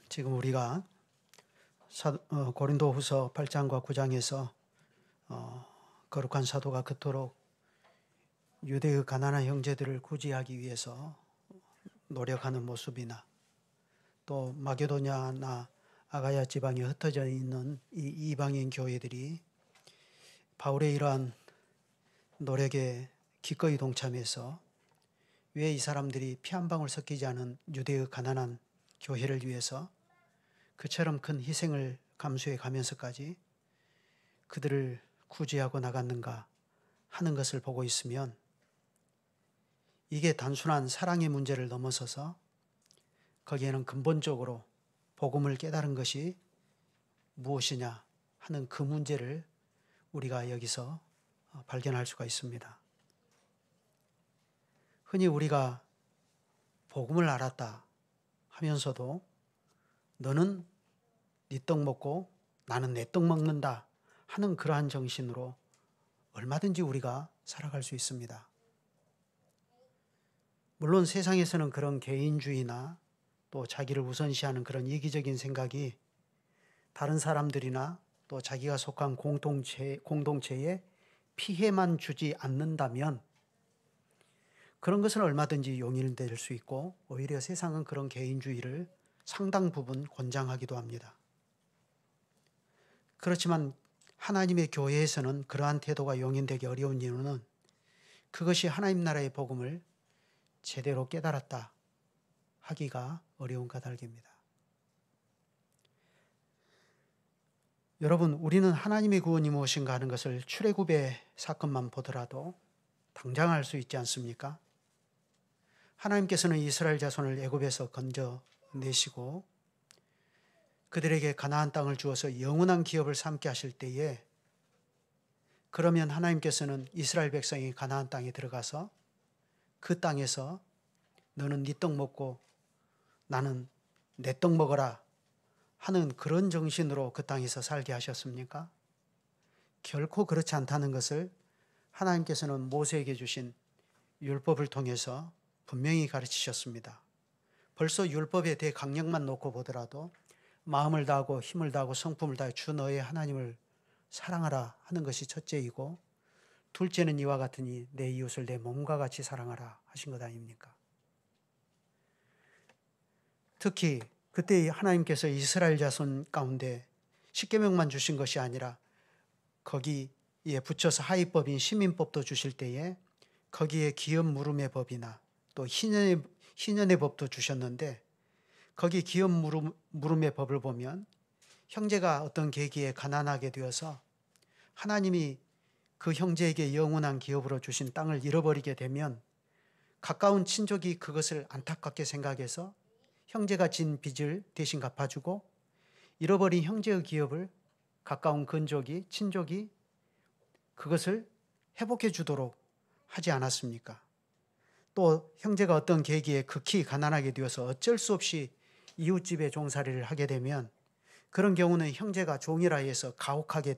지금 우리가 고린도후서 8장과 9장에서 거룩한 사도가 그토록 유대의 가난한 형제들을 구제하기 위해서 노력하는 모습이나 또 마게도냐나 아가야 지방에 흩어져 있는 이 이방인 교회들이 바울의 이러한 노력에 기꺼이 동참해서 왜 이 사람들이 피 한 방울 섞이지 않은 유대의 가난한 교회를 위해서 그처럼 큰 희생을 감수해 가면서까지 그들을 구제하고 나갔는가 하는 것을 보고 있으면 이게 단순한 사랑의 문제를 넘어서서 거기에는 근본적으로 복음을 깨달은 것이 무엇이냐 하는 그 문제를 우리가 여기서 발견할 수가 있습니다. 흔히 우리가 복음을 알았다 하면서도 너는 네 떡 먹고 나는 내 떡 먹는다 하는 그러한 정신으로 얼마든지 우리가 살아갈 수 있습니다. 물론 세상에서는 그런 개인주의나 또 자기를 우선시하는 그런 이기적인 생각이 다른 사람들이나 또 자기가 속한 공동체에 피해만 주지 않는다면 그런 것은 얼마든지 용인될 수 있고 오히려 세상은 그런 개인주의를 상당 부분 권장하기도 합니다. 그렇지만 하나님의 교회에서는 그러한 태도가 용인되기 어려운 이유는 그것이 하나님 나라의 복음을 제대로 깨달았다 하기가 어려운 까닭입니다. 여러분, 우리는 하나님의 구원이 무엇인가 하는 것을 출애굽의 사건만 보더라도 당장 알 수 있지 않습니까? 하나님께서는 이스라엘 자손을 애굽에서 건져내시고 그들에게 가나안 땅을 주어서 영원한 기업을 삼게 하실 때에 그러면 하나님께서는 이스라엘 백성이 가나안 땅에 들어가서 그 땅에서 너는 네 떡 먹고 나는 내 떡 먹어라 하는 그런 정신으로 그 땅에서 살게 하셨습니까? 결코 그렇지 않다는 것을 하나님께서는 모세에게 주신 율법을 통해서 분명히 가르치셨습니다. 벌써 율법의 대강령만 놓고 보더라도 마음을 다하고 힘을 다하고 성품을 다해 주 너의 하나님을 사랑하라 하는 것이 첫째이고 둘째는 이와 같으니 내 이웃을 내 몸과 같이 사랑하라 하신 것 아닙니까? 특히 그때 하나님께서 이스라엘 자손 가운데 십계명만 주신 것이 아니라 거기에 붙여서 하위법인 시민법도 주실 때에 거기에 기업 물음의 법이나 또 희년의 법도 주셨는데 거기 기업 물음의 법을 보면 형제가 어떤 계기에 가난하게 되어서 하나님이 그 형제에게 영원한 기업으로 주신 땅을 잃어버리게 되면 가까운 친족이 그것을 안타깝게 생각해서 형제가 진 빚을 대신 갚아주고 잃어버린 형제의 기업을 가까운 근족이 친족이 그것을 회복해 주도록 하지 않았습니까? 또 형제가 어떤 계기에 극히 가난하게 되어서 어쩔 수 없이 이웃집에 종살이를 하게 되면 그런 경우는 형제가 종이라 해서 가혹하게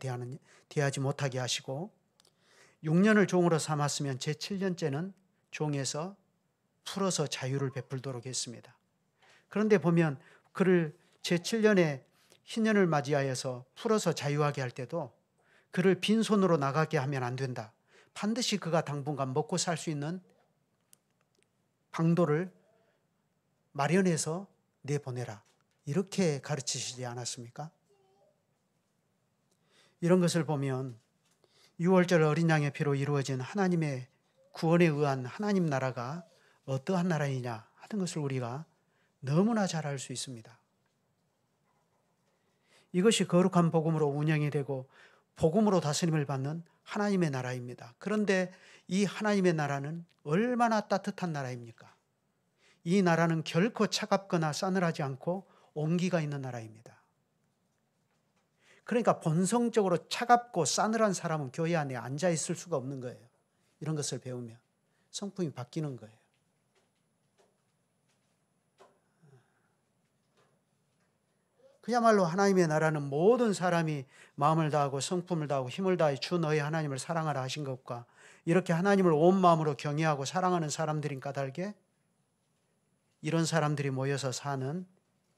대하지 못하게 하시고 6년을 종으로 삼았으면 제7년째는 종에서 풀어서 자유를 베풀도록 했습니다. 그런데 보면 그를 제7년에 희년을 맞이하여서 풀어서 자유하게 할 때도 그를 빈손으로 나가게 하면 안 된다. 반드시 그가 당분간 먹고 살 수 있는 방도를 마련해서 내보내라. 이렇게 가르치시지 않았습니까? 이런 것을 보면 6월절 어린 양의 피로 이루어진 하나님의 구원에 의한 하나님 나라가 어떠한 나라이냐 하는 것을 우리가 너무나 잘 알 수 있습니다. 이것이 거룩한 복음으로 운영이 되고 복음으로 다스림을 받는 하나님의 나라입니다. 그런데 이 하나님의 나라는 얼마나 따뜻한 나라입니까? 이 나라는 결코 차갑거나 싸늘하지 않고 온기가 있는 나라입니다. 그러니까 본성적으로 차갑고 싸늘한 사람은 교회 안에 앉아 있을 수가 없는 거예요. 이런 것을 배우면 성품이 바뀌는 거예요. 그야말로 하나님의 나라는 모든 사람이 마음을 다하고 성품을 다하고 힘을 다해 주 너의 하나님을 사랑하라 하신 것과 이렇게 하나님을 온 마음으로 경외하고 사랑하는 사람들인 까닭에 이런 사람들이 모여서 사는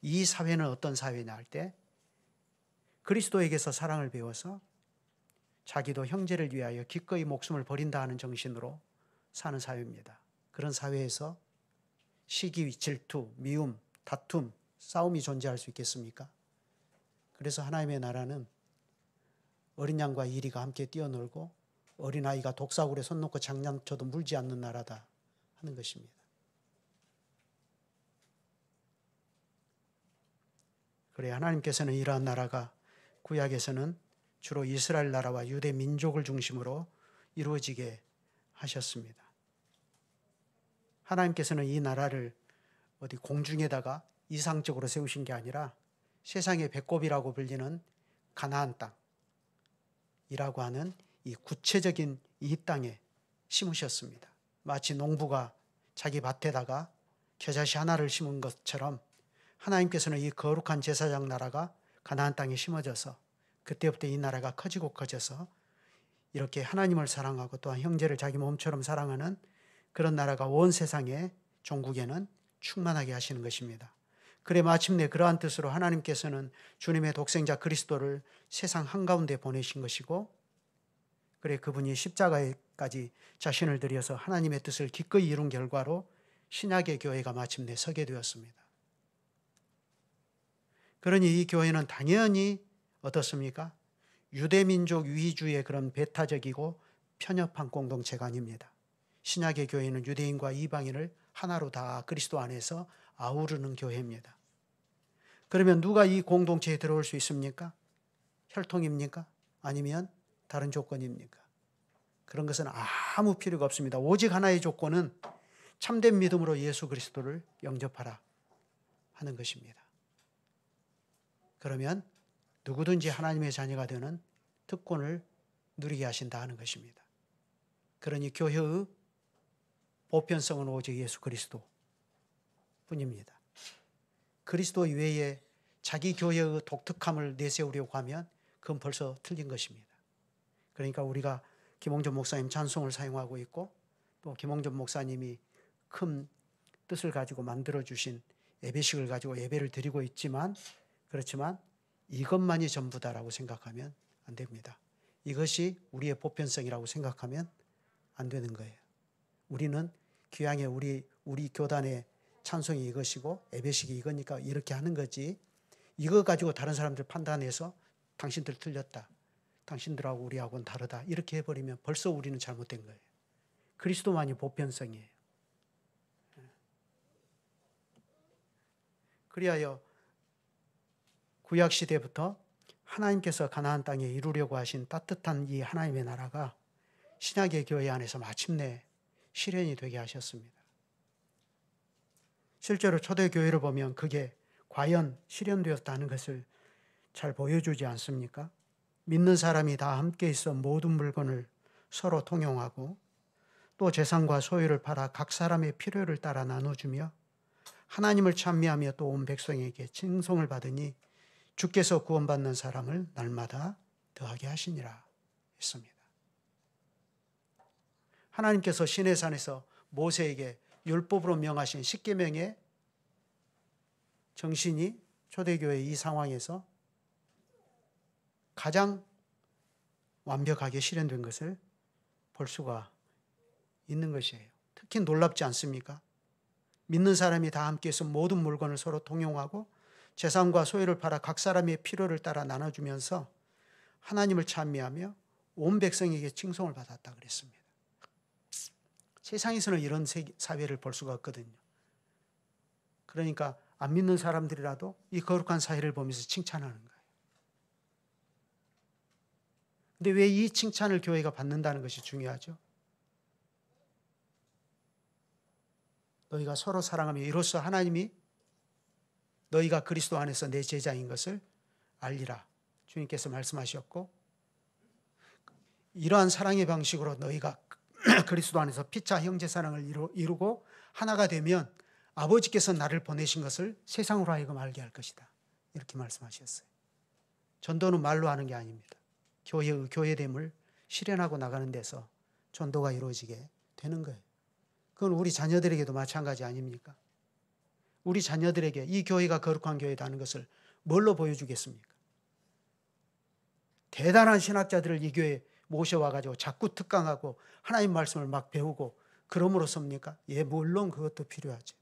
이 사회는 어떤 사회냐 할 때 그리스도에게서 사랑을 배워서 자기도 형제를 위하여 기꺼이 목숨을 버린다 하는 정신으로 사는 사회입니다. 그런 사회에서 시기, 질투, 미움, 다툼, 싸움이 존재할 수 있겠습니까? 그래서 하나님의 나라는 어린 양과 이리가 함께 뛰어놀고 어린아이가 독사굴에 손 놓고 장난쳐도 물지 않는 나라다 하는 것입니다. 그래 하나님께서는 이러한 나라가 구약에서는 주로 이스라엘 나라와 유대 민족을 중심으로 이루어지게 하셨습니다. 하나님께서는 이 나라를 어디 공중에다가 이상적으로 세우신 게 아니라 세상의 배꼽이라고 불리는 가나안 땅이라고 하는 이 구체적인 이 땅에 심으셨습니다. 마치 농부가 자기 밭에다가 겨자씨 하나를 심은 것처럼 하나님께서는 이 거룩한 제사장 나라가 가나안 땅에 심어져서 그때부터 이 나라가 커지고 커져서 이렇게 하나님을 사랑하고 또한 형제를 자기 몸처럼 사랑하는 그런 나라가 온 세상의 종국에는 충만하게 하시는 것입니다. 그래 마침내 그러한 뜻으로 하나님께서는 주님의 독생자 그리스도를 세상 한가운데 보내신 것이고 그래 그분이 십자가에까지 자신을 들여서 하나님의 뜻을 기꺼이 이룬 결과로 신약의 교회가 마침내 서게 되었습니다. 그러니 이 교회는 당연히 어떻습니까? 유대민족 위주의 그런 배타적이고 편협한 공동체가 아닙니다. 신약의 교회는 유대인과 이방인을 하나로 다 그리스도 안에서 아우르는 교회입니다. 그러면 누가 이 공동체에 들어올 수 있습니까? 혈통입니까? 아니면 다른 조건입니까? 그런 것은 아무 필요가 없습니다. 오직 하나의 조건은 참된 믿음으로 예수 그리스도를 영접하라 하는 것입니다. 그러면 누구든지 하나님의 자녀가 되는 특권을 누리게 하신다 하는 것입니다. 그러니 교회의 보편성은 오직 예수 그리스도 뿐입니다. 그리스도 외에 자기 교회의 독특함을 내세우려고 하면 그건 벌써 틀린 것입니다. 그러니까 우리가 김홍전 목사님 찬송을 사용하고 있고 또 김홍전 목사님이 큰 뜻을 가지고 만들어주신 예배식을 가지고 예배를 드리고 있지만 그렇지만 이것만이 전부다라고 생각하면 안 됩니다. 이것이 우리의 보편성이라고 생각하면 안 되는 거예요. 우리는 귀향에 우리 교단의 찬송이 이것이고 예배식이 이거니까 이렇게 하는 거지 이거 가지고 다른 사람들 판단해서 당신들 틀렸다. 당신들하고 우리하고는 다르다. 이렇게 해버리면 벌써 우리는 잘못된 거예요. 그리스도만이 보편성이에요. 그리하여 구약시대부터 하나님께서 가나안 땅에 이루려고 하신 따뜻한 이 하나님의 나라가 신약의 교회 안에서 마침내 실현이 되게 하셨습니다. 실제로 초대교회를 보면 그게 과연 실현되었다는 것을 잘 보여주지 않습니까? 믿는 사람이 다 함께 있어 모든 물건을 서로 통용하고 또 재산과 소유를 팔아 각 사람의 필요를 따라 나눠주며 하나님을 찬미하며 또 온 백성에게 칭송을 받으니 주께서 구원받는 사람을 날마다 더하게 하시니라 했습니다. 하나님께서 시내산에서 모세에게 율법으로 명하신 십계명의 정신이 초대교회의 이 상황에서 가장 완벽하게 실현된 것을 볼 수가 있는 것이에요. 특히 놀랍지 않습니까? 믿는 사람이 다 함께해서 모든 물건을 서로 통용하고 재산과 소유를 팔아 각 사람의 필요를 따라 나눠주면서 하나님을 찬미하며 온 백성에게 칭송을 받았다 그랬습니다. 세상에서는 이런 사회를 볼 수가 없거든요. 그러니까 안 믿는 사람들이라도 이 거룩한 사회를 보면서 칭찬하는 거예요. 근데 왜 이 칭찬을 교회가 받는다는 것이 중요하죠? 너희가 서로 사랑하며 이로써 하나님이 너희가 그리스도 안에서 내 제자인 것을 알리라. 주님께서 말씀하셨고 이러한 사랑의 방식으로 너희가 그리스도 안에서 피차 형제 사랑을 이루고 하나가 되면 아버지께서 나를 보내신 것을 세상으로 하여금 알게 할 것이다. 이렇게 말씀하셨어요. 전도는 말로 하는 게 아닙니다. 교회의 교회됨을 실현하고 나가는 데서 전도가 이루어지게 되는 거예요. 그건 우리 자녀들에게도 마찬가지 아닙니까? 우리 자녀들에게 이 교회가 거룩한 교회다는 것을 뭘로 보여주겠습니까? 대단한 신학자들을 이 교회에 모셔와가지고 자꾸 특강하고 하나님 말씀을 막 배우고 그럼으로써입니까? 예, 물론 그것도 필요하죠.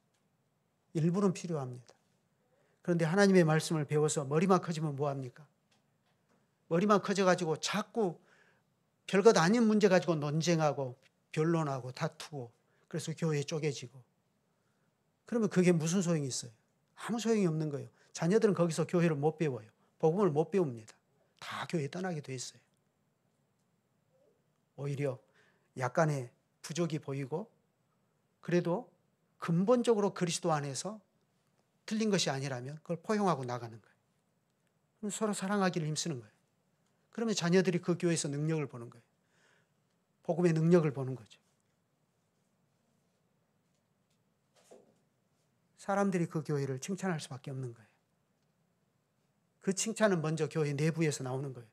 일부는 필요합니다. 그런데 하나님의 말씀을 배워서 머리만 커지면 뭐합니까? 머리만 커져가지고 자꾸 별것 아닌 문제 가지고 논쟁하고 변론하고 다투고 그래서 교회 쪼개지고 그러면 그게 무슨 소용이 있어요? 아무 소용이 없는 거예요. 자녀들은 거기서 교회를 못 배워요. 복음을 못 배웁니다. 다 교회 떠나게 돼 있어요. 오히려 약간의 부족이 보이고 그래도 근본적으로 그리스도 안에서 틀린 것이 아니라면 그걸 포용하고 나가는 거예요. 그럼 서로 사랑하기를 힘쓰는 거예요. 그러면 자녀들이 그 교회에서 능력을 보는 거예요. 복음의 능력을 보는 거죠. 사람들이 그 교회를 칭찬할 수밖에 없는 거예요. 그 칭찬은 먼저 교회 내부에서 나오는 거예요.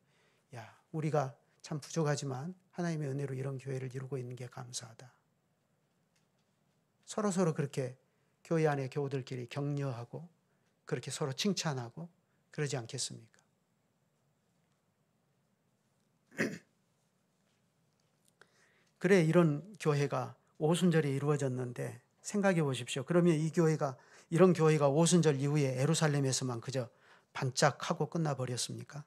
야, 우리가 참 부족하지만 하나님의 은혜로 이런 교회를 이루고 있는 게 감사하다. 서로 그렇게 교회 안에 교우들끼리 격려하고 그렇게 서로 칭찬하고 그러지 않겠습니까? 그래 이런 교회가 오순절에 이루어졌는데 생각해 보십시오. 그러면 이 교회가 이런 교회가 오순절 이후에 예루살렘에서만 그저 반짝하고 끝나버렸습니까?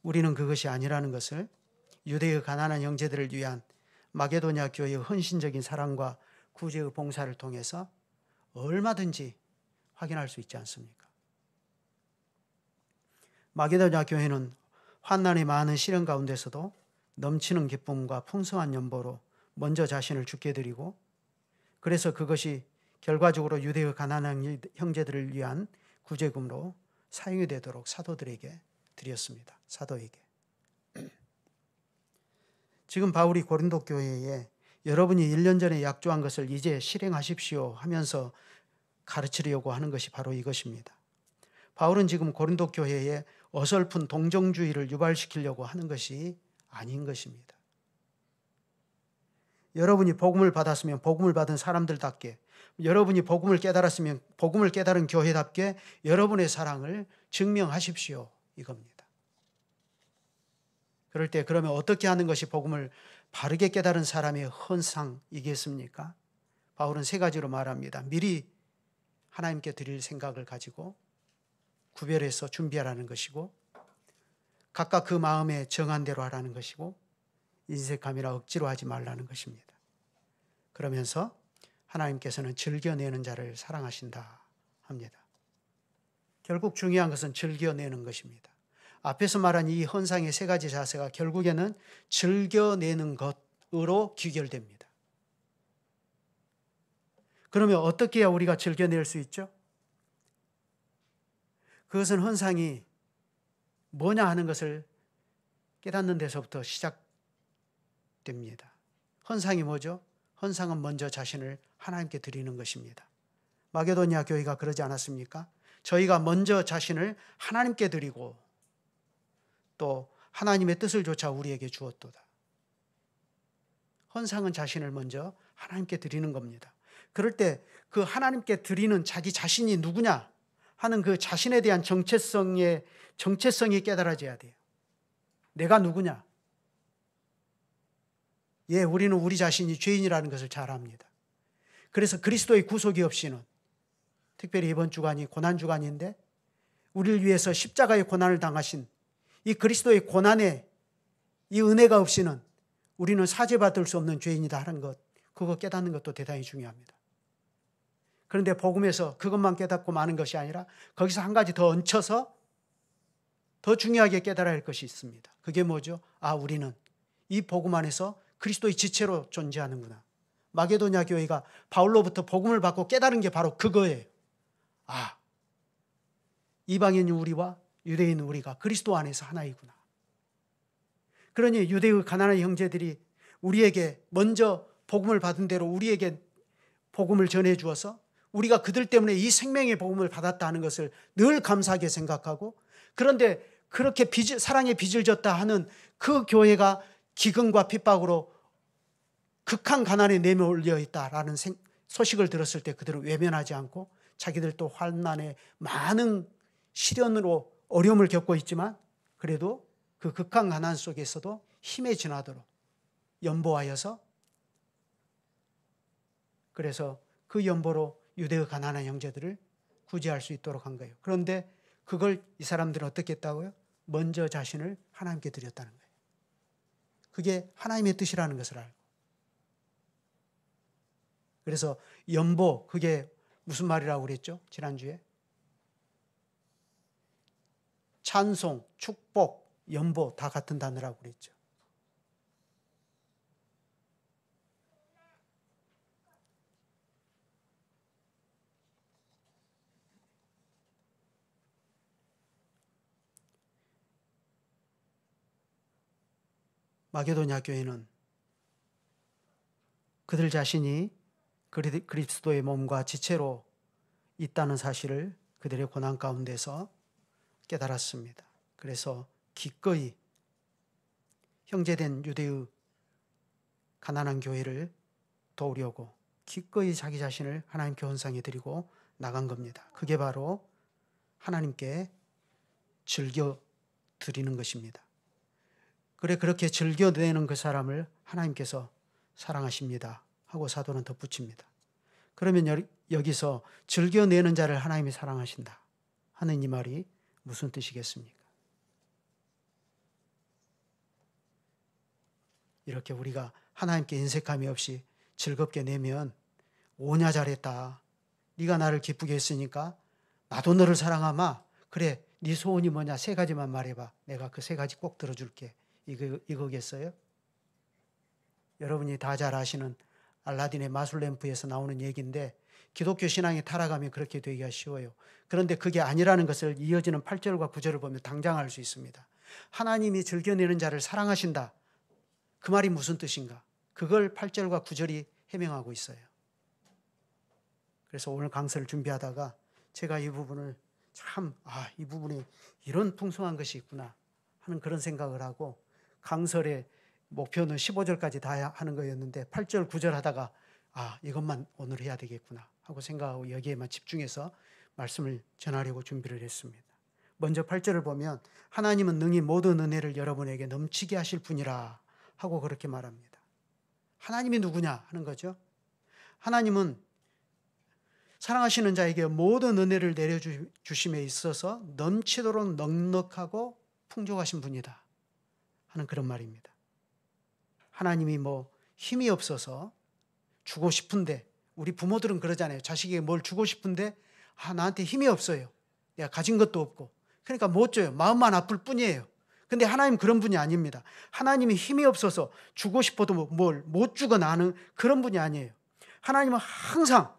우리는 그것이 아니라는 것을 유대의 가난한 형제들을 위한 마게도냐 교회의 헌신적인 사랑과 구제의 봉사를 통해서 얼마든지 확인할 수 있지 않습니까? 마게도냐 교회는 환난이 많은 시련 가운데서도 넘치는 기쁨과 풍성한 연보로 먼저 자신을 주께 드리고 그래서 그것이 결과적으로 유대의 가난한 형제들을 위한 구제금으로 사용이 되도록 사도들에게 드렸습니다. 사도에게. 지금 바울이 고린도 교회에 여러분이 1년 전에 약조한 것을 이제 실행하십시오 하면서 가르치려고 하는 것이 바로 이것입니다. 바울은 지금 고린도 교회에 어설픈 동정주의를 유발시키려고 하는 것이 아닌 것입니다. 여러분이 복음을 받았으면 복음을 받은 사람들답게, 여러분이 복음을 깨달았으면 복음을 깨달은 교회답게 여러분의 사랑을 증명하십시오 이겁니다. 그럴 때 그러면 어떻게 하는 것이 복음을 바르게 깨달은 사람의 헌상이겠습니까? 바울은 3가지로 말합니다. 미리 하나님께 드릴 생각을 가지고 구별해서 준비하라는 것이고 각각 그 마음에 정한 대로 하라는 것이고 인색함이라 억지로 하지 말라는 것입니다. 그러면서 하나님께서는 즐겨내는 자를 사랑하신다 합니다. 결국 중요한 것은 즐겨내는 것입니다. 앞에서 말한 이 헌상의 3가지 자세가 결국에는 즐겨내는 것으로 귀결됩니다. 그러면 어떻게 해야 우리가 즐겨낼 수 있죠? 그것은 헌상이 뭐냐 하는 것을 깨닫는 데서부터 시작됩니다. 헌상이 뭐죠? 헌상은 먼저 자신을 하나님께 드리는 것입니다. 마게도냐 교회가 그러지 않았습니까? 저희가 먼저 자신을 하나님께 드리고 또 하나님의 뜻을 조차 우리에게 주었도다. 헌상은 자신을 먼저 하나님께 드리는 겁니다. 그럴 때 그 하나님께 드리는 자기 자신이 누구냐 하는 그 자신에 대한 정체성이 깨달아져야 돼요. 내가 누구냐? 예, 우리는 우리 자신이 죄인이라는 것을 잘 압니다. 그래서 그리스도의 구속이 없이는 특별히 이번 주간이 고난주간인데 우리를 위해서 십자가의 고난을 당하신 이 그리스도의 고난에 이 은혜가 없이는 우리는 사죄받을 수 없는 죄인이다 하는 것, 그거 깨닫는 것도 대단히 중요합니다. 그런데 복음에서 그것만 깨닫고 마는 것이 아니라 거기서 한 가지 더 얹혀서 더 중요하게 깨달아야 할 것이 있습니다. 그게 뭐죠? 우리는 이 복음 안에서 그리스도의 지체로 존재하는구나. 마게도냐 교회가 바울로부터 복음을 받고 깨달은 게 바로 그거예요. 이방인 우리와 유대인 우리가 그리스도 안에서 하나이구나. 그러니 유대의 가난한 형제들이 우리에게 먼저 복음을 받은 대로 우리에게 복음을 전해 주어서 우리가 그들 때문에 이 생명의 복음을 받았다 하는 것을 늘 감사하게 생각하고 그런데 그렇게 사랑의 빚을 졌다 하는 그 교회가 기근과 핍박으로 극한 가난에 내몰려 있다라는 소식을 들었을 때 그들은 외면하지 않고 자기들도 환난에 많은 시련으로 어려움을 겪고 있지만 그래도 그 극한 가난 속에서도 힘에 지나도록 연보하여서 그래서 그 연보로 유대의 가난한 형제들을 구제할 수 있도록 한 거예요. 그런데 그걸 이 사람들은 어떻게 했다고요? 먼저 자신을 하나님께 드렸다는 거예요. 그게 하나님의 뜻이라는 것을 알고. 그래서 연보, 그게 무슨 말이라고 그랬죠? 지난주에. 찬송, 축복, 연보 다 같은 단어라고 그랬죠. 마게도냐 교회는 그들 자신이 그리스도의 몸과 지체로 있다는 사실을 그들의 고난 가운데서 깨달았습니다. 그래서 기꺼이 형제된 유대의 가난한 교회를 도우려고 기꺼이 자기 자신을 하나님께 헌상해 드리고 나간 겁니다. 그게 바로 하나님께 즐겨 드리는 것입니다. 그래 그렇게 즐겨내는 그 사람을 하나님께서 사랑하십니다 하고 사도는 덧붙입니다. 그러면 여기서 즐겨내는 자를 하나님이 사랑하신다 하는 이 말이 무슨 뜻이겠습니까? 이렇게 우리가 하나님께 인색함이 없이 즐겁게 내면 오냐 잘했다. 네가 나를 기쁘게 했으니까 나도 너를 사랑하마. 그래 네 소원이 뭐냐? 3가지만 말해봐. 내가 그 3가지 꼭 들어줄게. 이거겠어요? 여러분이 다 잘 아시는 알라딘의 마술램프에서 나오는 얘기인데 기독교 신앙이 타락하면 그렇게 되기가 쉬워요. 그런데 그게 아니라는 것을 이어지는 8절과 9절을 보면 당장 알 수 있습니다. 하나님이 즐겨내는 자를 사랑하신다. 그 말이 무슨 뜻인가? 그걸 8절과 9절이 해명하고 있어요. 그래서 오늘 강서를 준비하다가 제가 이 부분을 이 부분에 이런 풍성한 것이 있구나 하는 그런 생각을 하고 강설의 목표는 15절까지 다 하는 거였는데 8절, 9절 하다가 이것만 오늘 해야 되겠구나 하고 생각하고 여기에만 집중해서 말씀을 전하려고 준비를 했습니다. 먼저 8절을 보면 하나님은 능히 모든 은혜를 여러분에게 넘치게 하실 분이라 하고 그렇게 말합니다. 하나님이 누구냐 하는 거죠. 하나님은 사랑하시는 자에게 모든 은혜를 내려주심에 있어서 넘치도록 넉넉하고 풍족하신 분이다 하는 그런 말입니다. 하나님이 힘이 없어서 주고 싶은데 우리 부모들은 그러잖아요. 자식에게 뭘 주고 싶은데 나한테 힘이 없어요. 내가 가진 것도 없고 그러니까 못 줘요. 마음만 아플 뿐이에요. 근데 하나님 그런 분이 아닙니다. 하나님이 힘이 없어서 주고 싶어도 뭘 못 주거나 하는 그런 분이 아니에요. 하나님은 항상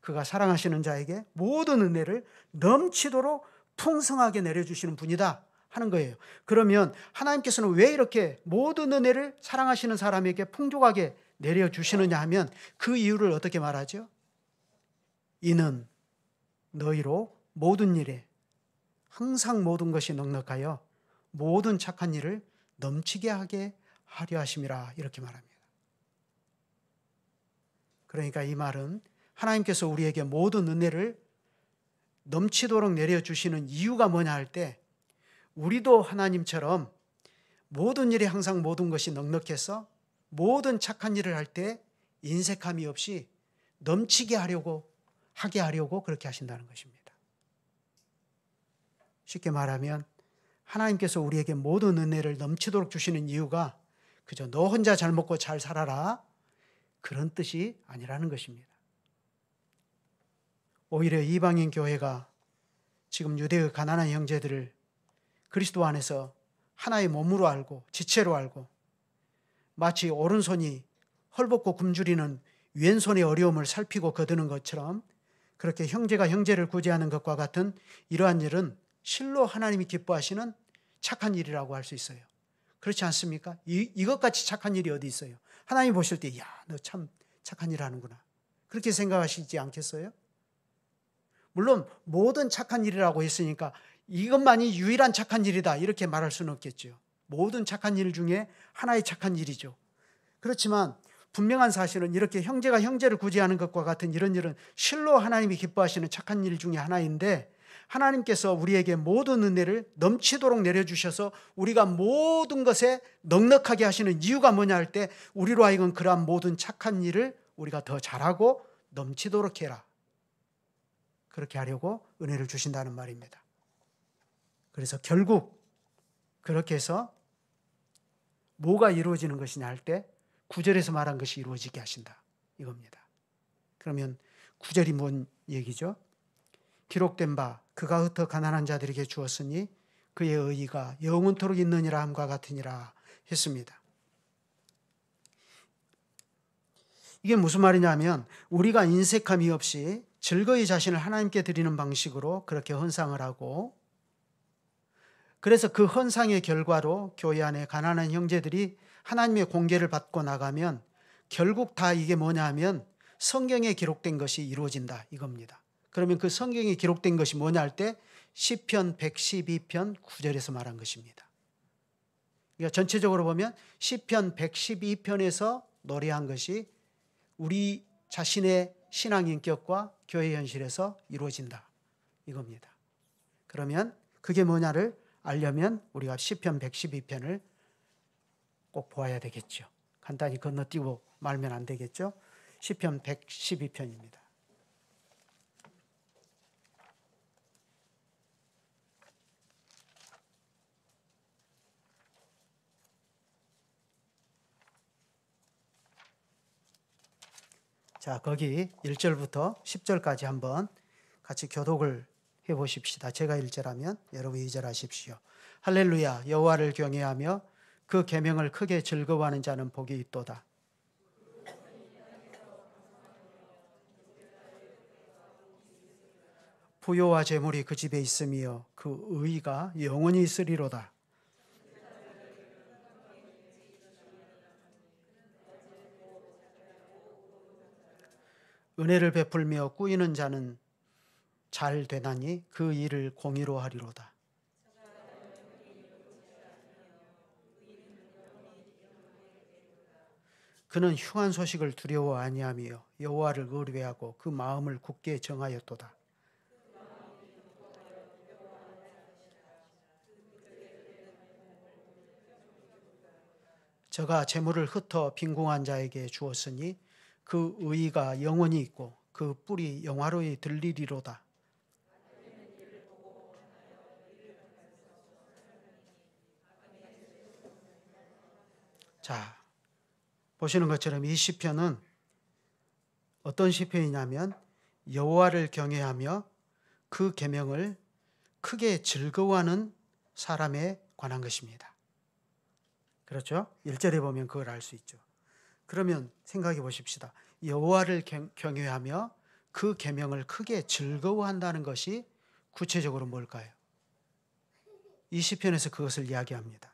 그가 사랑하시는 자에게 모든 은혜를 넘치도록 풍성하게 내려주시는 분이다 하는 거예요. 그러면 하나님께서는 왜 이렇게 모든 은혜를 사랑하시는 사람에게 풍족하게 내려주시느냐 하면 그 이유를 어떻게 말하죠? 이는 너희로 모든 일에 항상 모든 것이 넉넉하여 모든 착한 일을 넘치게 하게 하려 하심이라 이렇게 말합니다. 그러니까 이 말은 하나님께서 우리에게 모든 은혜를 넘치도록 내려주시는 이유가 뭐냐 할 때 우리도 하나님처럼 모든 일에 항상 모든 것이 넉넉해서 모든 착한 일을 할 때 인색함이 없이 넘치게 하게 하려고 그렇게 하신다는 것입니다. 쉽게 말하면 하나님께서 우리에게 모든 은혜를 넘치도록 주시는 이유가 그저 너 혼자 잘 먹고 잘 살아라 그런 뜻이 아니라는 것입니다. 오히려 이방인 교회가 지금 유대의 가난한 형제들을 그리스도 안에서 하나의 몸으로 알고 지체로 알고 마치 오른손이 헐벗고 굶주리는 왼손의 어려움을 살피고 거두는 것처럼 그렇게 형제가 형제를 구제하는 것과 같은 이러한 일은 실로 하나님이 기뻐하시는 착한 일이라고 할 수 있어요. 그렇지 않습니까? 이것같이 착한 일이 어디 있어요? 하나님 보실 때 너 참 착한 일 하는구나 그렇게 생각하시지 않겠어요? 물론 모든 착한 일이라고 했으니까 이것만이 유일한 착한 일이다 이렇게 말할 수는 없겠죠. 모든 착한 일 중에 하나의 착한 일이죠. 그렇지만 분명한 사실은 이렇게 형제가 형제를 구제하는 것과 같은 이런 일은 실로 하나님이 기뻐하시는 착한 일 중에 하나인데, 하나님께서 우리에게 모든 은혜를 넘치도록 내려주셔서 우리가 모든 것에 넉넉하게 하시는 이유가 뭐냐 할 때, 우리로 하여금 그러한 모든 착한 일을 우리가 더 잘하고 넘치도록 해라, 그렇게 하려고 은혜를 주신다는 말입니다. 그래서 결국 그렇게 해서 뭐가 이루어지는 것이냐 할 때 9절에서 말한 것이 이루어지게 하신다, 이겁니다. 그러면 9절이 뭔 얘기죠? 기록된 바 그가 흩어 가난한 자들에게 주었으니 그의 의의가 영원토록 있느니라 함과 같으니라 했습니다. 이게 무슨 말이냐면, 우리가 인색함이 없이 즐거이 자신을 하나님께 드리는 방식으로 그렇게 헌상을 하고, 그래서 그 헌상의 결과로 교회 안에 가난한 형제들이 하나님의 공개를 받고 나가면 결국 다 이게 뭐냐 하면 성경에 기록된 것이 이루어진다, 이겁니다. 그러면 그 성경에 기록된 것이 뭐냐 할 때 시편 112편 9절에서 말한 것입니다. 그러니까 전체적으로 보면 시편 112편에서 노래한 것이 우리 자신의 신앙 인격과 교회 현실에서 이루어진다, 이겁니다. 그러면 그게 뭐냐를 알려면 우리가 시편 112편을 꼭 보아야 되겠죠. 간단히 건너뛰고 말면 안 되겠죠. 시편 112편입니다. 자, 거기 1절부터 10절까지 한번 같이 교독을 해보십시다. 제가 1절 하면 여러분 2절 하십시오. 할렐루야, 여호와를 경외하며 그 계명을 크게 즐거워하는 자는 복이 있도다. 부요와 재물이 그 집에 있으며 그 의의가 영원히 있으리로다. 은혜를 베풀며 꾸이는 자는 잘 되나니 그 일을 공의로 하리로다. 그는 흉한 소식을 두려워 아니하며 여호와를 의뢰하고 그 마음을 굳게 정하였도다. 저가 재물을 흩어 빈궁한 자에게 주었으니 그 의의가 영원히 있고 그 뿔이 영화로이 들리리로다. 자, 보시는 것처럼 이 시편은 어떤 시편이냐면 여호와를 경외하며 그 계명을 크게 즐거워하는 사람에 관한 것입니다. 그렇죠? 1절에 보면 그걸 알 수 있죠. 그러면 생각해 보십시다. 여호와를 경외하며 그 계명을 크게 즐거워한다는 것이 구체적으로 뭘까요? 이 시편에서 그것을 이야기합니다.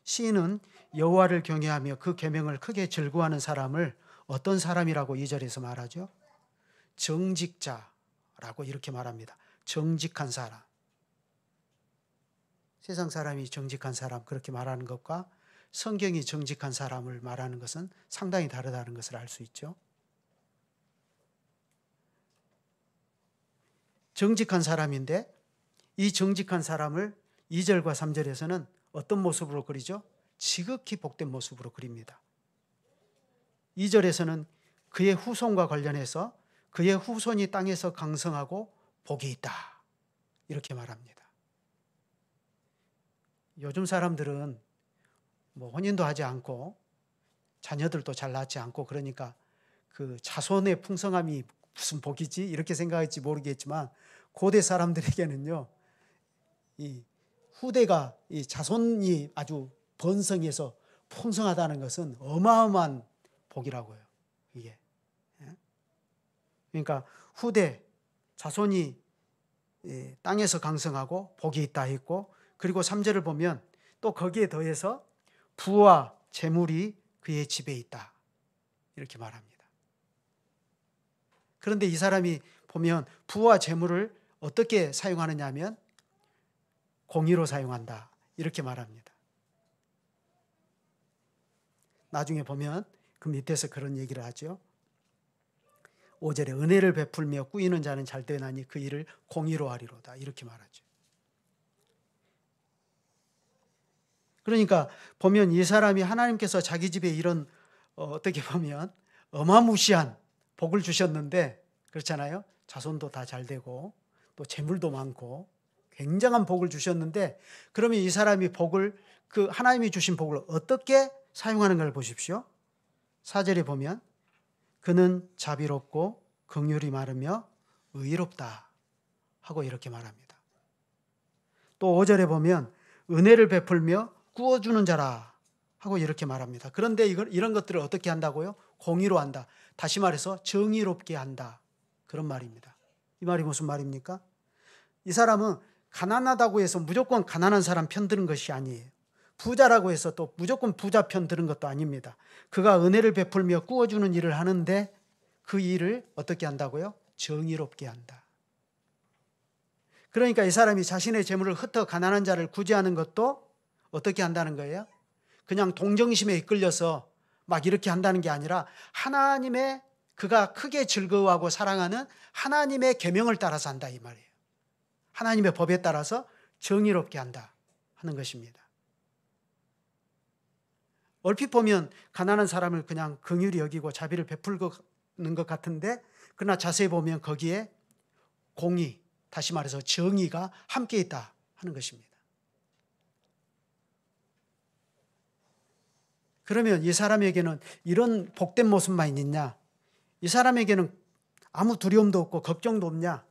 시인은 여호와를 경외하며 그 계명을 크게 즐거워하는 사람을 어떤 사람이라고 2절에서 말하죠? 정직자라고 이렇게 말합니다. 정직한 사람. 세상 사람이 정직한 사람 그렇게 말하는 것과 성경이 정직한 사람을 말하는 것은 상당히 다르다는 것을 알 수 있죠. 정직한 사람인데 이 정직한 사람을 2절과 3절에서는 어떤 모습으로 그리죠? 지극히 복된 모습으로 그립니다. 2절에서는 그의 후손과 관련해서 그의 후손이 땅에서 강성하고 복이 있다, 이렇게 말합니다. 요즘 사람들은 뭐 혼인도 하지 않고 자녀들도 잘 낳지 않고 그러니까 그 자손의 풍성함이 무슨 복이지 이렇게 생각할지 모르겠지만 고대 사람들에게는요, 이 후대가 이 자손이 아주 번성해서 풍성하다는 것은 어마어마한 복이라고요. 이게 그러니까 후대 자손이 땅에서 강성하고 복이 있다 했고, 그리고 3절을 보면 또 거기에 더해서 부와 재물이 그의 집에 있다 이렇게 말합니다. 그런데 이 사람이 보면 부와 재물을 어떻게 사용하느냐 하면 공의로 사용한다 이렇게 말합니다. 나중에 보면 그 밑에서 그런 얘기를 하죠. 5절에 은혜를 베풀며 꾸이는 자는 잘 되나니 그 일을 공의로 하리로다. 이렇게 말하죠. 그러니까 보면 이 사람이 하나님께서 자기 집에 이런 어떻게 보면 어마무시한 복을 주셨는데, 그렇잖아요. 자손도 다 잘 되고 또 재물도 많고 굉장한 복을 주셨는데, 그러면 이 사람이 복을, 그 하나님이 주신 복을 어떻게 사용하는 걸 보십시오. 4절에 보면 그는 자비롭고 긍휼이 많으며 의롭다 하고 이렇게 말합니다. 또 5절에 보면 은혜를 베풀며 구워주는 자라 하고 이렇게 말합니다. 그런데 이런 것들을 어떻게 한다고요? 공의로 한다. 다시 말해서 정의롭게 한다. 그런 말입니다. 이 말이 무슨 말입니까? 이 사람은 가난하다고 해서 무조건 가난한 사람 편드는 것이 아니에요. 부자라고 해서 또 무조건 부자 편드는 것도 아닙니다. 그가 은혜를 베풀며 구워주는 일을 하는데 그 일을 어떻게 한다고요? 정의롭게 한다. 그러니까 이 사람이 자신의 재물을 흩어 가난한 자를 구제하는 것도 어떻게 한다는 거예요? 그냥 동정심에 이끌려서 막 이렇게 한다는 게 아니라 하나님의, 그가 크게 즐거워하고 사랑하는 하나님의 계명을 따라서 한다, 이 말이에요. 하나님의 법에 따라서 정의롭게 한다 하는 것입니다. 얼핏 보면 가난한 사람을 그냥 긍휼히 여기고 자비를 베풀는 것 같은데, 그러나 자세히 보면 거기에 공의, 다시 말해서 정의가 함께 있다 하는 것입니다. 그러면 이 사람에게는 이런 복된 모습만 있냐? 이 사람에게는 아무 두려움도 없고 걱정도 없냐?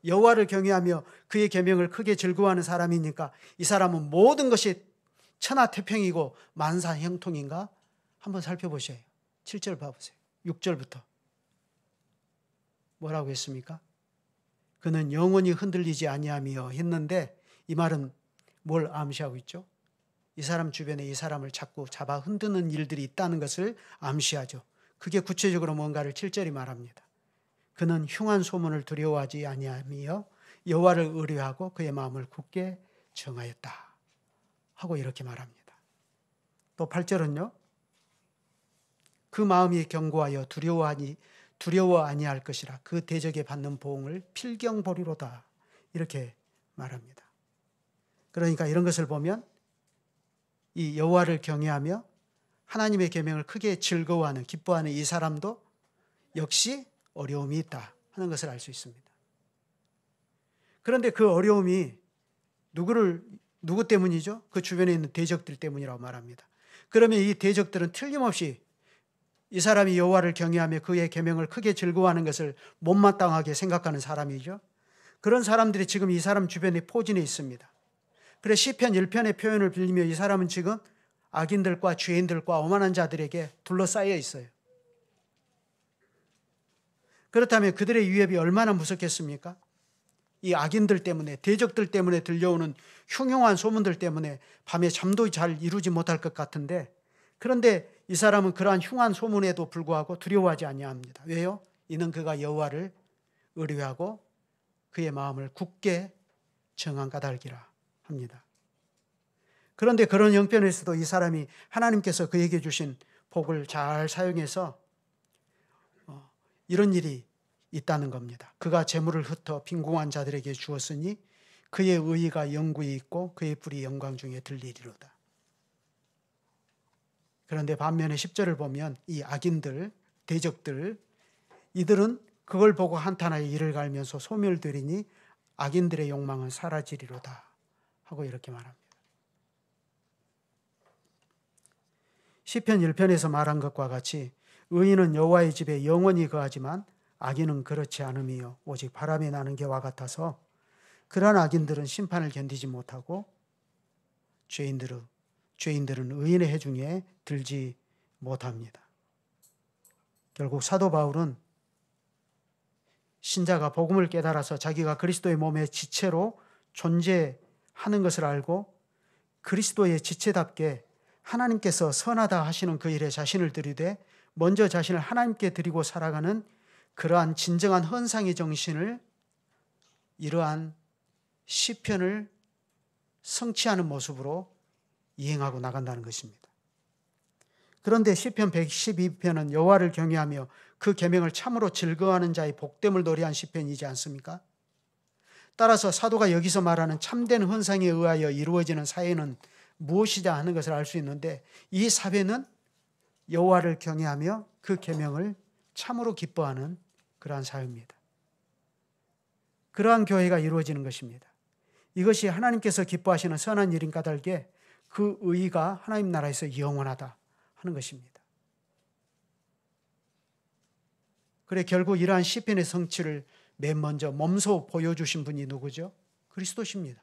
여호와를 경외하며 그의 계명을 크게 즐거워하는 사람이니까 이 사람은 모든 것이 천하태평이고 만사형통인가? 한번 살펴보세요. 7절 봐보세요. 6절부터 뭐라고 했습니까? 그는 영원히 흔들리지 아니하며 했는데, 이 말은 뭘 암시하고 있죠? 이 사람 주변에 이 사람을 자꾸 잡아 흔드는 일들이 있다는 것을 암시하죠. 그게 구체적으로 뭔가를 7절이 말합니다. 그는 흉한 소문을 두려워하지 아니하며 여호와를 의뢰하고 그의 마음을 굳게 정하였다 하고 이렇게 말합니다. 또 8절은요. 그 마음이 견고하여 두려워 아니할 것이라 그 대적에 받는 보응을 필경보리로다 이렇게 말합니다. 그러니까 이런 것을 보면 이 여호와를 경외하며 하나님의 계명을 크게 즐거워하는, 기뻐하는 이 사람도 역시 어려움이 있다 하는 것을 알 수 있습니다. 그런데 그 어려움이 누구 때문이죠? 그 주변에 있는 대적들 때문이라고 말합니다. 그러면 이 대적들은 틀림없이 이 사람이 여호와를 경외하며 그의 계명을 크게 즐거워하는 것을 못마땅하게 생각하는 사람이죠. 그런 사람들이 지금 이 사람 주변에 포진해 있습니다. 그래 시편 1편의 표현을 빌리며 이 사람은 지금 악인들과 죄인들과 오만한 자들에게 둘러싸여 있어요. 그렇다면 그들의 위협이 얼마나 무섭겠습니까? 이 악인들 때문에, 대적들 때문에 들려오는 흉흉한 소문들 때문에 밤에 잠도 잘 이루지 못할 것 같은데, 그런데 이 사람은 그러한 흉한 소문에도 불구하고 두려워하지 아니합니다. 왜요? 이는 그가 여호와를 의뢰하고 그의 마음을 굳게 정한 까닭이라 합니다. 그런데 그런 형편에서도 이 사람이 하나님께서 그에게 주신 복을 잘 사용해서 이런 일이 있다는 겁니다. 그가 재물을 흩어 빈궁한 자들에게 주었으니 그의 의의가 영구히 있고 그의 불이 영광 중에 들리리로다. 그런데 반면에 10절을 보면 이 악인들, 대적들, 이들은 그걸 보고 한탄하여 이를 갈면서 소멸되리니 악인들의 욕망은 사라지리로다 하고 이렇게 말합니다. 시편 1편에서 말한 것과 같이 의인은 여호와의 집에 영원히 거하지만 악인은 그렇지 않음이요 오직 바람이 나는 개와 같아서 그러한 악인들은 심판을 견디지 못하고 죄인들은 의인의 해중에 들지 못합니다. 결국 사도 바울은 신자가 복음을 깨달아서 자기가 그리스도의 몸의 지체로 존재하는 것을 알고 그리스도의 지체답게 하나님께서 선하다 하시는 그 일에 자신을 들이되 먼저 자신을 하나님께 드리고 살아가는 그러한 진정한 헌상의 정신을, 이러한 시편을 성취하는 모습으로 이행하고 나간다는 것입니다. 그런데 시편 112편은 여호와를 경외하며 그 계명을 참으로 즐거워하는 자의 복됨을 노래한 시편이지 않습니까? 따라서 사도가 여기서 말하는 참된 헌상에 의하여 이루어지는 사회는 무엇이냐 하는 것을 알 수 있는데, 이 사회는 여호와를 경외하며 그 계명을 참으로 기뻐하는 그러한 사회입니다. 그러한 교회가 이루어지는 것입니다. 이것이 하나님께서 기뻐하시는 선한 일인 까닭에 그 의의가 하나님 나라에서 영원하다 하는 것입니다. 그래 결국 이러한 시편의 성취를 맨 먼저 몸소 보여주신 분이 누구죠? 그리스도십니다.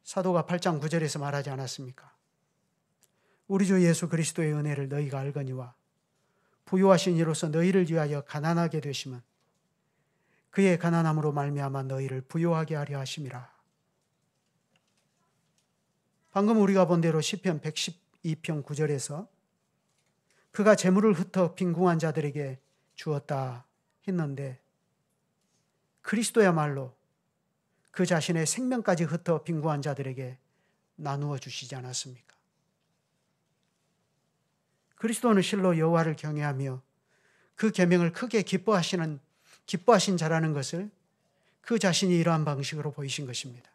사도가 8장 9절에서 말하지 않았습니까? 우리 주 예수 그리스도의 은혜를 너희가 알거니와 부요하신 이로서 너희를 위하여 가난하게 되심은 그의 가난함으로 말미암아 너희를 부요하게 하려 하심이라. 방금 우리가 본 대로 시편 112편 9절에서 그가 재물을 흩어 빈궁한 자들에게 주었다 했는데, 그리스도야말로 그 자신의 생명까지 흩어 빈궁한 자들에게 나누어 주시지 않았습니까? 그리스도는 실로 여호와를 경외하며 그 계명을 크게 기뻐하신 자라는 것을 그 자신이 이러한 방식으로 보이신 것입니다.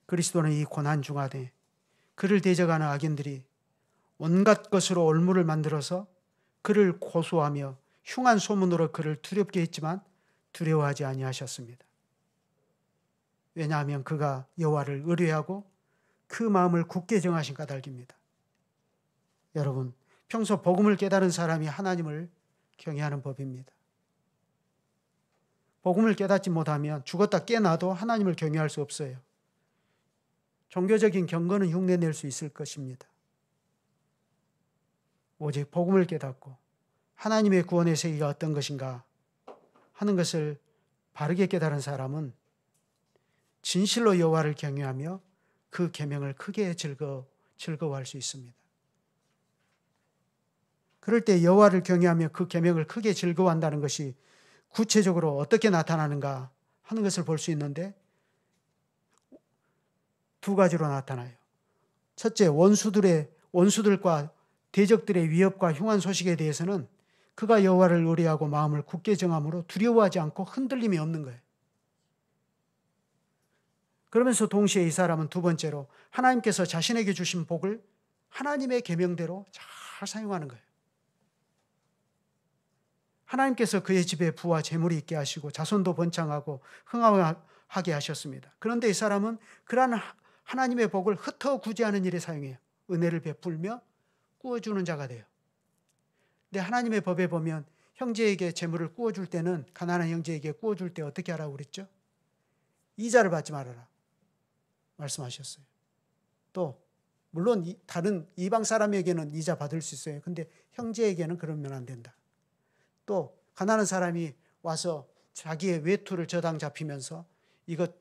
그리스도는 이 고난 중간에 그를 대적하는 악인들이 온갖 것으로 올무를 만들어서 그를 고소하며 흉한 소문으로 그를 두렵게 했지만 두려워하지 아니하셨습니다. 왜냐하면 그가 여호와를 의뢰하고 그 마음을 굳게 정하신 까닭입니다. 여러분, 평소 복음을 깨달은 사람이 하나님을 경외하는 법입니다. 복음을 깨닫지 못하면 죽었다 깨나도 하나님을 경외할 수 없어요. 종교적인 경건은 흉내낼 수 있을 것입니다. 오직 복음을 깨닫고 하나님의 구원의 세계가 어떤 것인가 하는 것을 바르게 깨달은 사람은 진실로 여호와를 경외하며 그 계명을 크게 즐거워할 수 있습니다. 그럴 때 여호와를 경외하며 그 계명을 크게 즐거워한다는 것이 구체적으로 어떻게 나타나는가 하는 것을 볼 수 있는데, 두 가지로 나타나요. 첫째, 원수들과 대적들의 위협과 흉한 소식에 대해서는 그가 여호와를 의뢰하고 마음을 굳게 정함으로 두려워하지 않고 흔들림이 없는 거예요. 그러면서 동시에 이 사람은 두 번째로 하나님께서 자신에게 주신 복을 하나님의 계명대로 잘 사용하는 거예요. 하나님께서 그의 집에 부와 재물이 있게 하시고 자손도 번창하고 흥황하게 하셨습니다. 그런데 이 사람은 그러한 하나님의 복을 흩어 구제하는 일에 사용해요. 은혜를 베풀며 꾸어주는 자가 돼요. 근데 하나님의 법에 보면 형제에게 재물을 꾸어줄 때는, 가난한 형제에게 꾸어줄 때 어떻게 하라고 그랬죠? 이자를 받지 말아라 말씀하셨어요. 또 물론 다른 이방 사람에게는 이자 받을 수 있어요. 근데 형제에게는 그러면 안 된다. 또 가난한 사람이 와서 자기의 외투를 저당 잡히면서 이것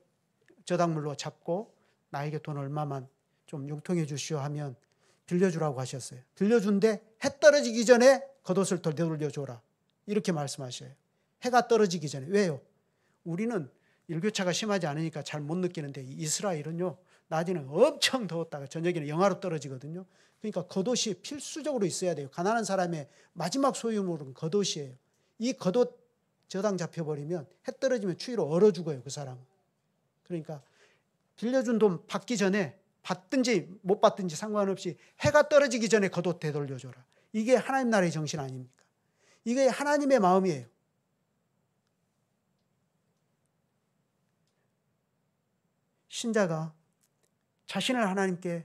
저당물로 잡고 나에게 돈 얼마만 좀 융통해 주시오 하면 빌려주라고 하셨어요. 빌려준데 해 떨어지기 전에 겉옷을 되돌려줘라 이렇게 말씀하셔요. 해가 떨어지기 전에. 왜요? 우리는 일교차가 심하지 않으니까 잘 못 느끼는데 이스라엘은요, 낮에는 엄청 더웠다가 저녁에는 영하로 떨어지거든요. 그러니까 겉옷이 필수적으로 있어야 돼요. 가난한 사람의 마지막 소유물은 겉옷이에요. 이 겉옷 저당 잡혀버리면 해 떨어지면 추위로 얼어 죽어요, 그 사람은. 그러니까 빌려준 돈 받기 전에 받든지 못 받든지 상관없이 해가 떨어지기 전에 겉옷 되돌려줘라. 이게 하나님 나라의 정신 아닙니까? 이게 하나님의 마음이에요. 신자가 자신을 하나님께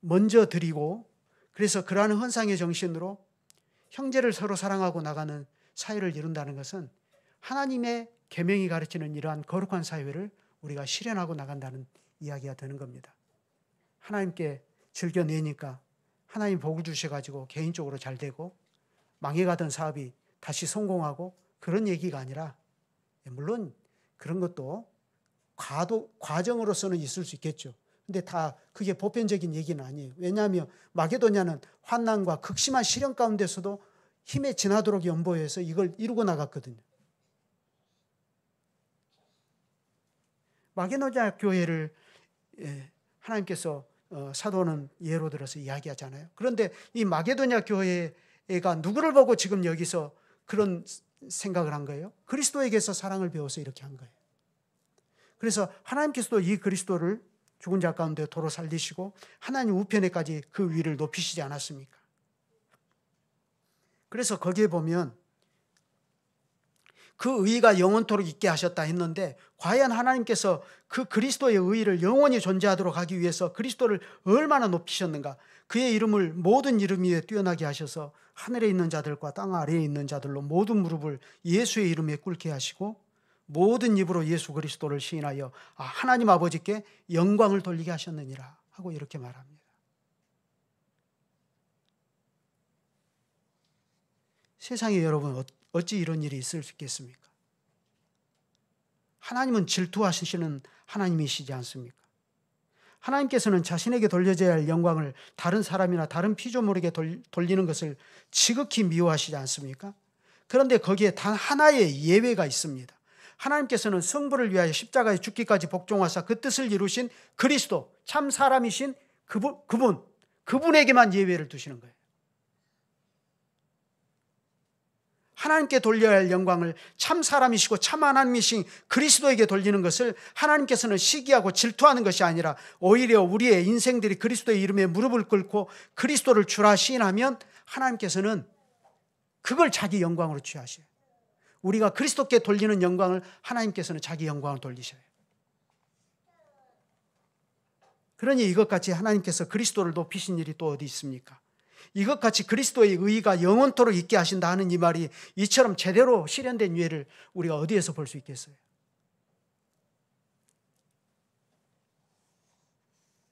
먼저 드리고, 그래서 그러한 헌상의 정신으로 형제를 서로 사랑하고 나가는 사회를 이룬다는 것은 하나님의 계명이 가르치는 이러한 거룩한 사회를 우리가 실현하고 나간다는 이야기가 되는 겁니다. 하나님께 즐겨내니까 하나님 복을 주셔가지고 개인적으로 잘 되고 망해가던 사업이 다시 성공하고 그런 얘기가 아니라, 물론 그런 것도 과정으로서는 있을 수 있겠죠. 근데 다 그게 보편적인 얘기는 아니에요. 왜냐하면 마게도냐는 환난과 극심한 시련 가운데서도 힘에 지나도록 연보해서 이걸 이루고 나갔거든요. 마게도냐 교회를 하나님께서 사도는 예로 들어서 이야기하잖아요. 그런데 이 마게도냐 교회가 누구를 보고 지금 여기서 그런 생각을 한 거예요? 그리스도에게서 사랑을 배워서 이렇게 한 거예요. 그래서 하나님께서도 이 그리스도를 죽은 자 가운데 도로 살리시고 하나님 우편에까지 그 위를 높이시지 않았습니까? 그래서 거기에 보면 그 의가 영원토록 있게 하셨다 했는데 과연 하나님께서 그 그리스도의 의를 영원히 존재하도록 하기 위해서 그리스도를 얼마나 높이셨는가? 그의 이름을 모든 이름 위에 뛰어나게 하셔서 하늘에 있는 자들과 땅 아래에 있는 자들로 모든 무릎을 예수의 이름에 꿇게 하시고 모든 입으로 예수 그리스도를 시인하여 하나님 아버지께 영광을 돌리게 하셨느니라 하고 이렇게 말합니다. 세상에 여러분 어찌 이런 일이 있을 수 있겠습니까? 하나님은 질투하시는 하나님이시지 않습니까? 하나님께서는 자신에게 돌려져야 할 영광을 다른 사람이나 다른 피조물에게 돌리는 것을 지극히 미워하시지 않습니까? 그런데 거기에 단 하나의 예외가 있습니다. 하나님께서는 성부를 위하여 십자가에 죽기까지 복종하사 그 뜻을 이루신 그리스도, 참 사람이신 그분에게만 예외를 두시는 거예요. 하나님께 돌려야 할 영광을 참 사람이시고 참 하나님이신 그리스도에게 돌리는 것을 하나님께서는 시기하고 질투하는 것이 아니라 오히려 우리의 인생들이 그리스도의 이름에 무릎을 꿇고 그리스도를 주라 시인하면 하나님께서는 그걸 자기 영광으로 취하셔요. 우리가 그리스도께 돌리는 영광을 하나님께서는 자기 영광을 돌리셔요. 그러니 이것같이 하나님께서 그리스도를 높이신 일이 또 어디 있습니까? 이것같이 그리스도의 의의가 영원토록 있게 하신다 하는 이 말이 이처럼 제대로 실현된 예를 우리가 어디에서 볼 수 있겠어요?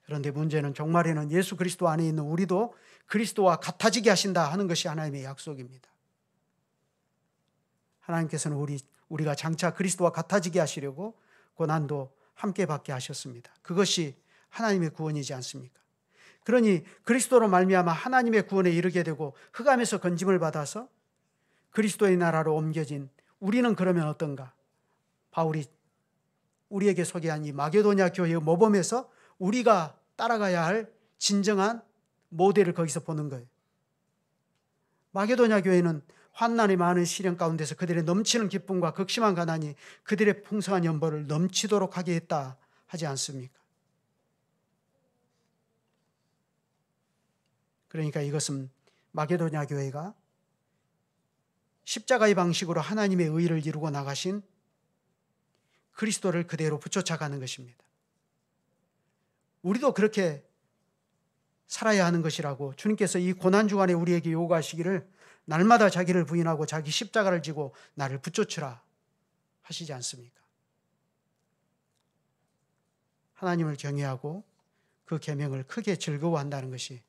그런데 문제는 종말에는 예수 그리스도 안에 있는 우리도 그리스도와 같아지게 하신다 하는 것이 하나님의 약속입니다. 하나님께서는 우리가 장차 그리스도와 같아지게 하시려고 고난도 함께 받게 하셨습니다. 그것이 하나님의 구원이지 않습니까? 그러니 그리스도로 말미암아 하나님의 구원에 이르게 되고 흑암에서 건짐을 받아서 그리스도의 나라로 옮겨진 우리는 그러면 어떤가? 바울이 우리에게 소개한 이 마게도냐 교회의 모범에서 우리가 따라가야 할 진정한 모델을 거기서 보는 거예요. 마게도냐 교회는 환난이 많은 시련 가운데서 그들의 넘치는 기쁨과 극심한 가난이 그들의 풍성한 연보를 넘치도록 하게 했다 하지 않습니까? 그러니까 이것은 마게도냐 교회가 십자가의 방식으로 하나님의 의를 이루고 나가신 그리스도를 그대로 붙여차가는 것입니다. 우리도 그렇게 살아야 하는 것이라고 주님께서 이 고난 주간에 우리에게 요구하시기를 날마다 자기를 부인하고 자기 십자가를 지고 나를 붙여치라 하시지 않습니까? 하나님을 경외하고 그 계명을 크게 즐거워한다는 것이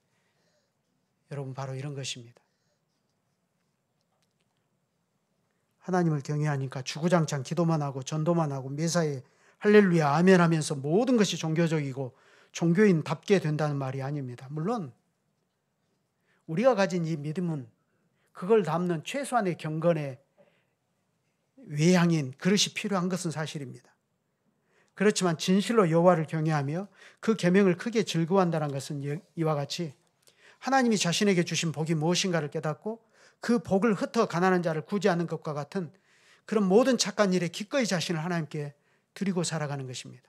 여러분 바로 이런 것입니다. 하나님을 경외하니까 주구장창 기도만 하고 전도만 하고 매사에 할렐루야 아멘 하면서 모든 것이 종교적이고 종교인답게 된다는 말이 아닙니다. 물론 우리가 가진 이 믿음은 그걸 담는 최소한의 경건의 외향인 그릇이 필요한 것은 사실입니다. 그렇지만 진실로 여호와를 경외하며 그 계명을 크게 즐거워한다는 것은 이와 같이 하나님이 자신에게 주신 복이 무엇인가를 깨닫고 그 복을 흩어 가난한 자를 구제하는 것과 같은 그런 모든 착한 일에 기꺼이 자신을 하나님께 드리고 살아가는 것입니다.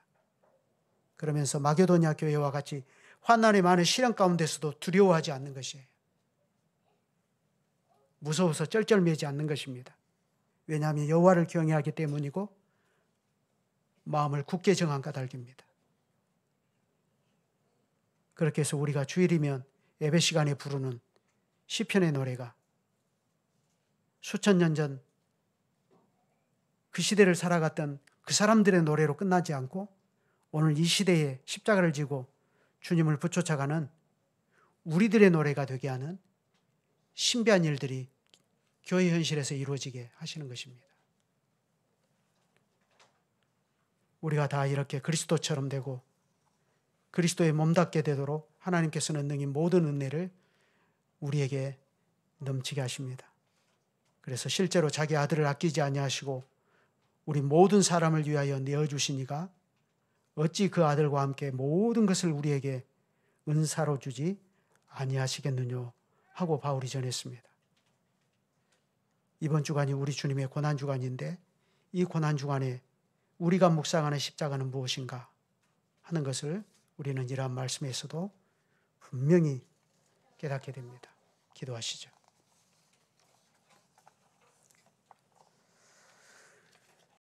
그러면서 마게도냐 교회와 같이 환난의 많은 시련 가운데서도 두려워하지 않는 것이에요. 무서워서 쩔쩔매지 않는 것입니다. 왜냐하면 여호와를 경외하기 때문이고 마음을 굳게 정한 까닭입니다. 그렇게 해서 우리가 주일이면 예배 시간에 부르는 시편의 노래가 수천 년 전 그 시대를 살아갔던 그 사람들의 노래로 끝나지 않고 오늘 이 시대에 십자가를 지고 주님을 붙여차가는 우리들의 노래가 되게 하는 신비한 일들이 교회 현실에서 이루어지게 하시는 것입니다. 우리가 다 이렇게 그리스도처럼 되고 그리스도의 몸답게 되도록 하나님께서는 능히 모든 은혜를 우리에게 넘치게 하십니다. 그래서 실제로 자기 아들을 아끼지 아니하시고 우리 모든 사람을 위하여 내어주시니가 어찌 그 아들과 함께 모든 것을 우리에게 은사로 주지 아니하시겠느냐 하고 바울이 전했습니다. 이번 주간이 우리 주님의 고난주간인데 이 고난주간에 우리가 묵상하는 십자가는 무엇인가 하는 것을 우리는 이러한 말씀에서도 분명히 깨닫게 됩니다. 기도하시죠.